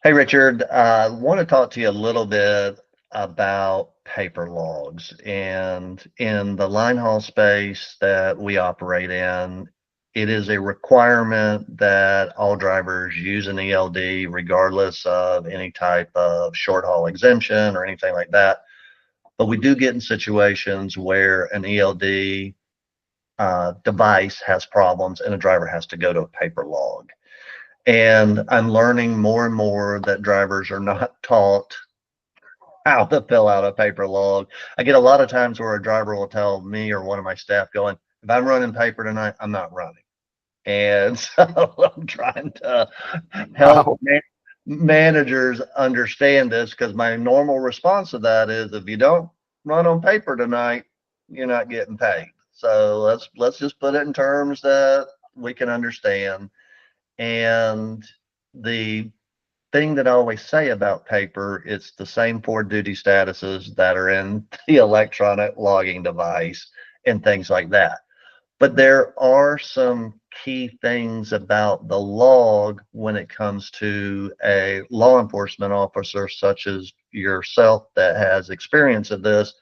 Hey, Richard, I want to talk to you a little bit about paper logs. And in the line haul space that we operate in, it is a requirement that all drivers use an ELD regardless of any type of short haul exemption or anything like that. But we do get in situations where an ELD device has problems and a driver has to go to a paper log. And I'm learning more and more that drivers are not taught how to fill out a paper log. I get a lot of times where a driver will tell me or one of my staff going, if I'm running paper tonight, I'm not running. And so I'm trying to help Wow. managers understand this because my normal response to that is if you don't run on paper tonight, you're not getting paid. So let's just put it in terms that we can understand. And the thing that I always say about paper, it's the same four duty statuses that are in the electronic logging device and things like that. But there are some key things about the log when it comes to a law enforcement officer such as yourself that has experience of this.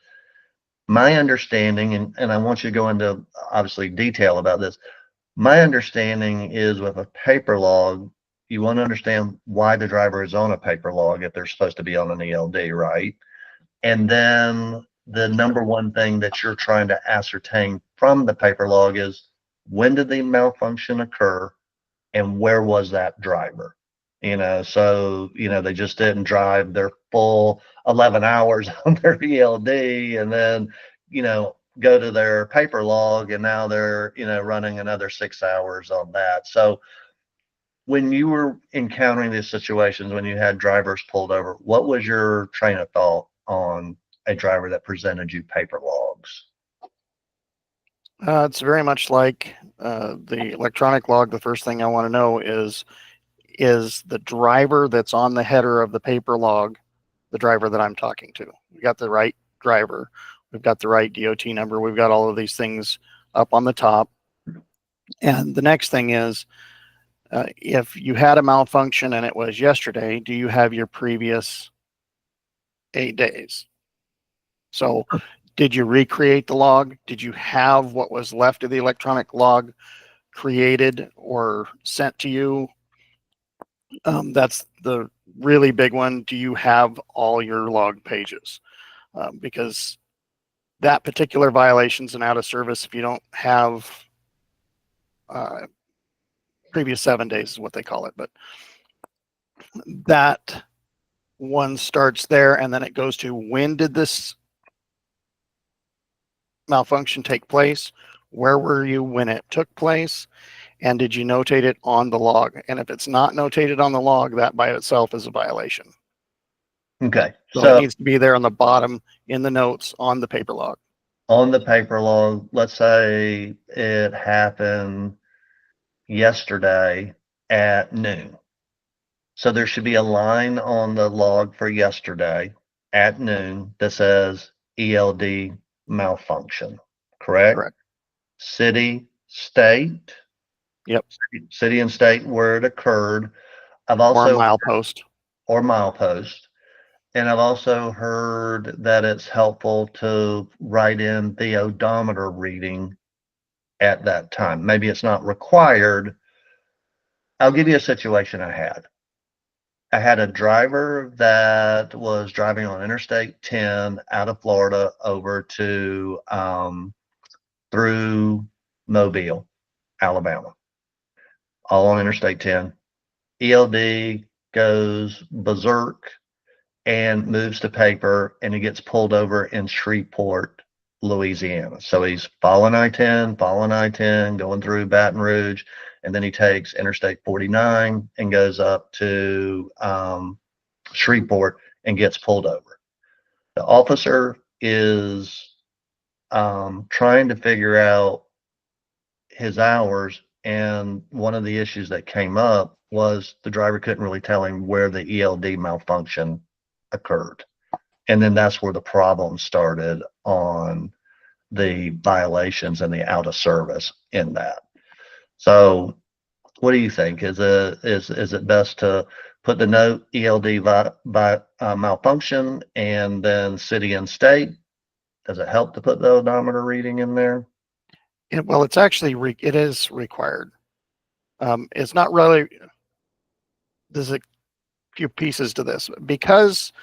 My understanding, and I want you to go into obviously detail about this. My understanding is with a paper log, you want to understand why the driver is on a paper log if they're supposed to be on an ELD, right? And then the number one thing that you're trying to ascertain from the paper log is when did the malfunction occur and where was that driver? So, they just didn't drive their full 11 hours on their ELD and then, go to their paper log and now they're, running another 6 hours on that. So when you were encountering these situations, when you had drivers pulled over, what was your train of thought on a driver that presented you paper logs? It's very much like the electronic log. The first thing I want to know is the driver that's on the header of the paper log the driver that I'm talking to? We got the right driver. We've got the right DOT number. We've got all of these things up on the top. And the next thing is, if you had a malfunction and it was yesterday, do you have your previous 8 days? So did you recreate the log? Did you have what was left of the electronic log created or sent to you? That's the really big one. Do you have all your log pages? Because that particular violation is an out of service if you don't have previous 7 days is what they call it. But that one starts there, and then it goes to when did this malfunction take place? Where were you when it took place? And did you notate it on the log? And if it's not notated on the log, that by itself is a violation. Okay. So it So needs to be there on the bottom in the notes on the paper log. on the paper log, let's say it happened yesterday at noon. So there should be a line on the log for yesterday at noon that says ELD malfunction, correct? Correct. City, state, Yep. city and state where it occurred. I've Or a also, milepost. or milepost. And I've also heard that it's helpful to write in the odometer reading at that time. Maybe it's not required. I'll give you a situation I had. I had a driver that was driving on Interstate 10 out of Florida over to through Mobile, Alabama, all on Interstate 10. ELD goes berserk and moves to paper, and he gets pulled over in Shreveport, Louisiana. So he's following I-10, going through Baton Rouge, and then he takes Interstate 49 and goes up to Shreveport and gets pulled over. The officer is trying to figure out his hours, and one of the issues that came up was the driver couldn't really tell him where the ELD malfunction occurred. And then that's where the problem started on the violations and the out of service in that. So what do you think? Is it best to put the note ELD by malfunction and then city and state. Does it help to put the odometer reading in there? Well, it's actually it is required. It's not really. There's a few pieces to this because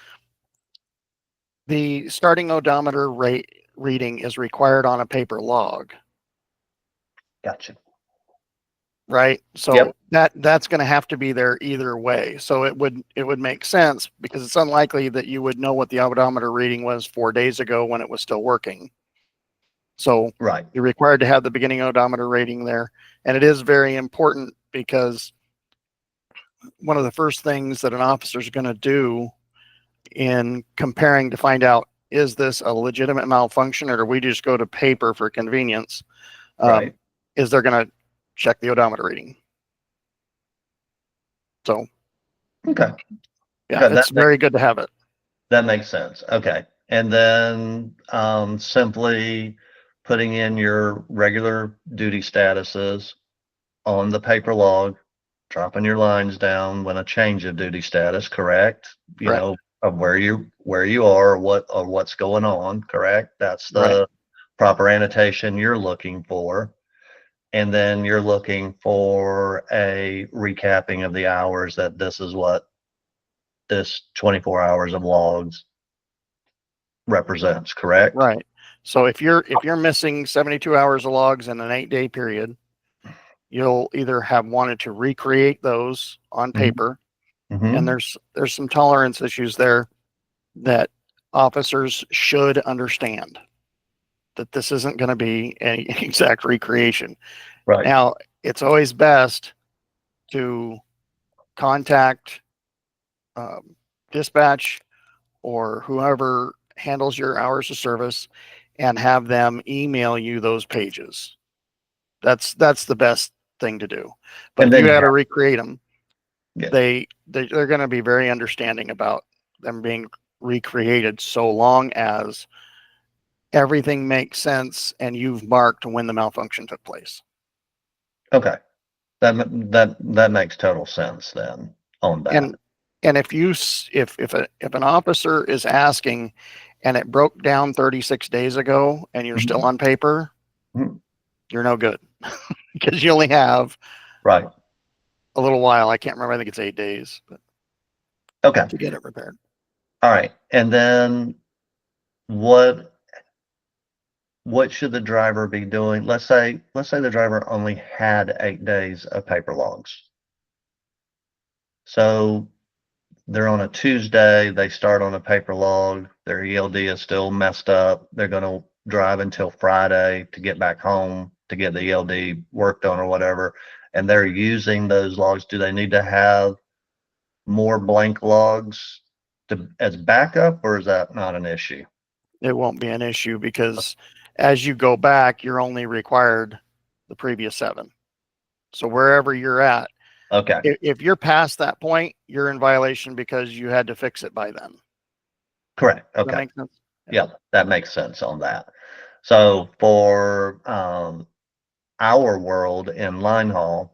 the starting odometer rate reading is required on a paper log, Gotcha. right? So Yep. that's going to have to be there either way. So it would make sense because it's unlikely that you would know what the odometer reading was 4 days ago when it was still working. So Right. you're required to have the beginning odometer rating there, and it is very important because one of the first things that an officer is going to do in comparing to find out, is this a legitimate malfunction or do we just go to paper for convenience? Right. Is they're going to check the odometer reading. So, Okay. yeah, Good. it's very good to have it. That makes sense. Okay. And then simply putting in your regular duty statuses on the paper log, dropping your lines down when a change of duty status, correct? You Correct. know, of where you are, or what's going on, correct? That's Right. the proper annotation you're looking for. And then you're looking for a recapping of the hours that this is what this 24 hours of logs represents, correct? Right. So if you're missing 72 hours of logs in an 8-day period, you'll either have wanted to recreate those on paper, and Mm-hmm. there's some tolerance issues there that officers should understand that this isn't going to be an exact recreation. Right. Now, it's always best to contact dispatch or whoever handles your hours of service and have them email you those pages. That's the best thing to do. But And if you then got to recreate them, yeah. they're going to be very understanding about them being recreated so long as everything makes sense and you've marked when the malfunction took place. Okay. That makes total sense then on that. And if an officer is asking and it broke down 36 days ago and you're still on paper, Mhm. you're no good because you only have Right. a little while. I can't remember. I think it's 8 days Okay. to get it repaired. All right. And then what should the driver be doing? Let's say the driver only had 8 days of paper logs. So they're on a Tuesday, they start on a paper log, their ELD is still messed up. They're gonna drive until Friday to get back home to get the ELD worked on or whatever. And they're using those logs. Do they need to have more blank logs as backup, or is that not an issue? It won't be an issue because as you go back, you're only required the previous 7. So wherever you're at, Okay. if you're past that point, you're in violation because you had to fix it by then. Correct. Does that Okay. make sense? Yeah, that makes sense on that. So for our world in Linehaul,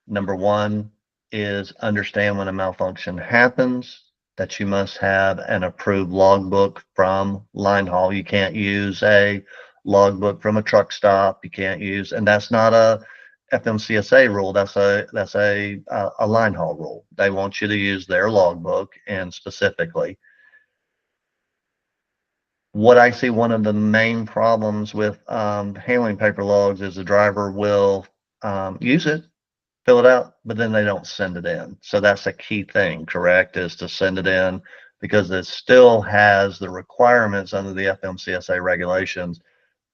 number one is understand when a malfunction happens, that you must have an approved logbook from Linehaul. You can't use a logbook from a truck stop. You can't use, and that's not a FMCSA rule. That's a Linehaul rule. They want you to use their logbook, and specifically what I see one of the main problems with handling paper logs is the driver will use it, fill it out, but then they don't send it in. So that's a key thing, correct, is to send it in because it still has the requirements under the FMCSA regulations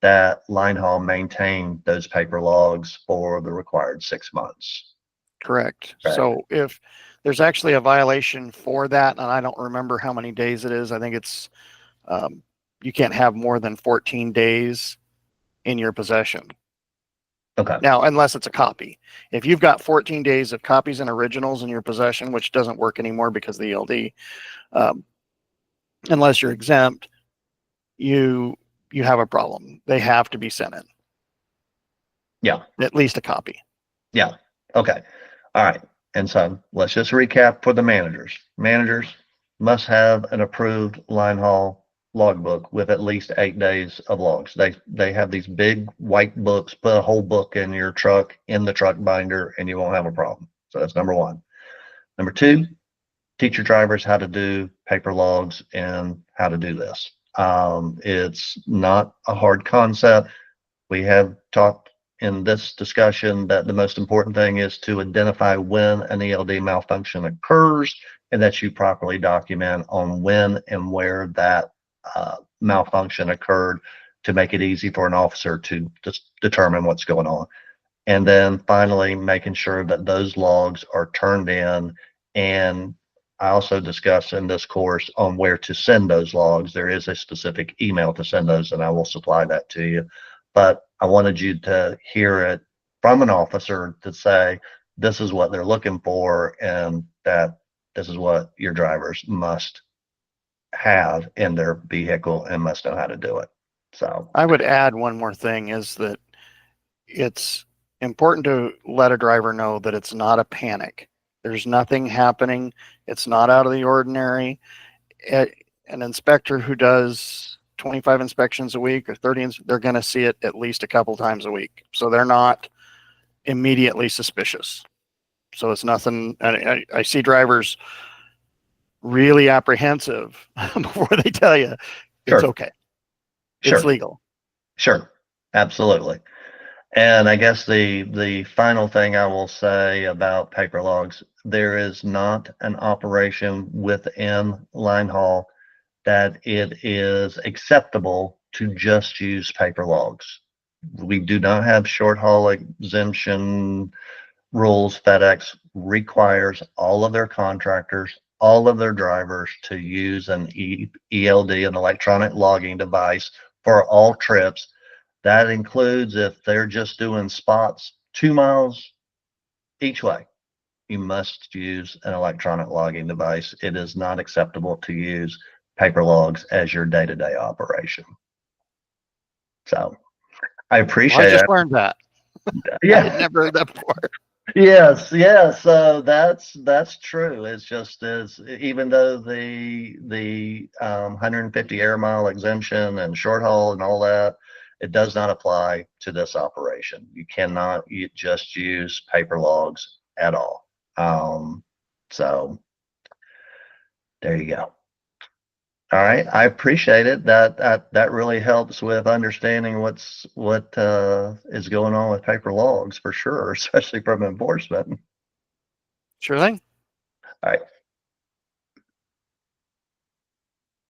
that Linehaul maintain those paper logs for the required 6 months. Correct. Correct. So if there's actually a violation for that, and I don't remember how many days it is, I think it's you can't have more than 14 days in your possession. Okay. Now, unless it's a copy. If you've got 14 days of copies and originals in your possession, which doesn't work anymore because of the ELD, unless you're exempt, you have a problem. They have to be sent in. Yeah. At least a copy. Yeah. Okay. All right. And so let's just recap for the managers. Managers must have an approved line haul logbook with at least 8 days of logs. They have these big white books. Put a whole book in your truck, in the truck binder, and you won't have a problem. So that's number one. Number two, teach your drivers how to do paper logs and how to do this. It's not a hard concept. We have talked in this discussion that the most important thing is to identify when an ELD malfunction occurs and that you properly document on when and where that malfunction occurred to make it easy for an officer to just determine what's going on. And then finally, making sure that those logs are turned in. And I also discussed in this course on where to send those logs. There is a specific email to send those, and I will supply that to you. But I wanted you to hear it from an officer to say, this is what they're looking for, and that this is what your drivers must have in their vehicle and must know how to do it. So I would add one more thing is that it's important to let a driver know that it's not a panic. There's nothing happening. It's not out of the ordinary. An inspector who does 25 inspections a week or 30, they're going to see it at least a couple times a week. So they're not immediately suspicious. So it's nothing. I see drivers really apprehensive before they tell you it's sure, okay. sure, It's legal. sure, absolutely. And I guess the final thing I will say about paper logs, there is not an operation within Linehaul that it is acceptable to just use paper logs. We do not have short haul exemption rules. FedEx requires all of their contractors, all of their drivers to use an ELD, an electronic logging device, for all trips. That includes if they're just doing spots 2 miles each way. You must use an electronic logging device. It is not acceptable to use paper logs as your day-to-day operation. So I Well, I appreciate just it. learned that. I Yeah. had never heard that before. Yes, yes. So that's true. It's just as even though the 150 air mile exemption and short haul and all that, it does not apply to this operation. You cannot just use paper logs at all. So there you go. All right, I appreciate it. That really helps with understanding what is going on with paper logs for sure, especially from enforcement. Sure thing. All right.